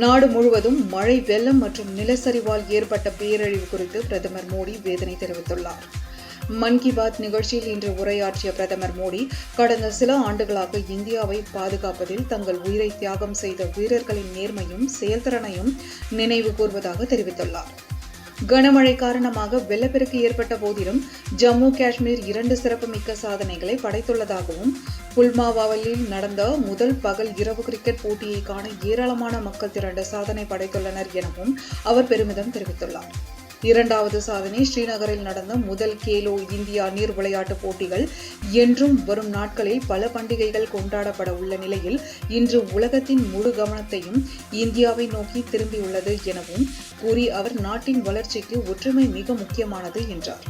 நாடு முழுவதும் மழை, வெள்ளம் மற்றும் நிலச்சரிவால் ஏற்பட்ட பேரழிவு குறித்து பிரதமர் மோடி வேதனை தெரிவித்துள்ளார். மன் கி பாத் நிகழ்ச்சியில் இன்று உரையாற்றிய பிரதமர் மோடி, கடந்த சில ஆண்டுகளாக இந்தியாவை பாதுகாப்பதில் தங்கள் உயிரை தியாகம் செய்த வீரர்களின் நேர்மையும் செயல்திறனையும் நினைவு கூர்வதாக தெரிவித்துள்ளார். கனமழை காரணமாக வெள்ளப்பெருக்கு ஏற்பட்ட போதிலும் ஜம்மு காஷ்மீர் 2 சிறப்புமிக்க சாதனைகளை படைத்துள்ளதாகவும், புல்வாமாவில் நடந்த முதல் பகல் இரவு கிரிக்கெட் போட்டியை காண ஏராளமான மக்கள் திரண்டு சாதனை படைத்துள்ளனர் எனவும் அவர் பெருமிதம் தெரிவித்துள்ளார். 2வது சாதனை ஸ்ரீநகரில் நடந்த முதல் கேலோ இந்தியா நீர் விளையாட்டுப் போட்டிகள். என்றும் வரும் நாட்களில் பல பண்டிகைகள் கொண்டாடப்பட உள்ள நிலையில் இன்று உலகத்தின் முழு கவனத்தையும் இந்தியாவை நோக்கி திரும்பியுள்ளது எனவும் கூறி அவர் நாட்டின் வளர்ச்சிக்கு ஒற்றுமை மிக முக்கியமானது என்றார்.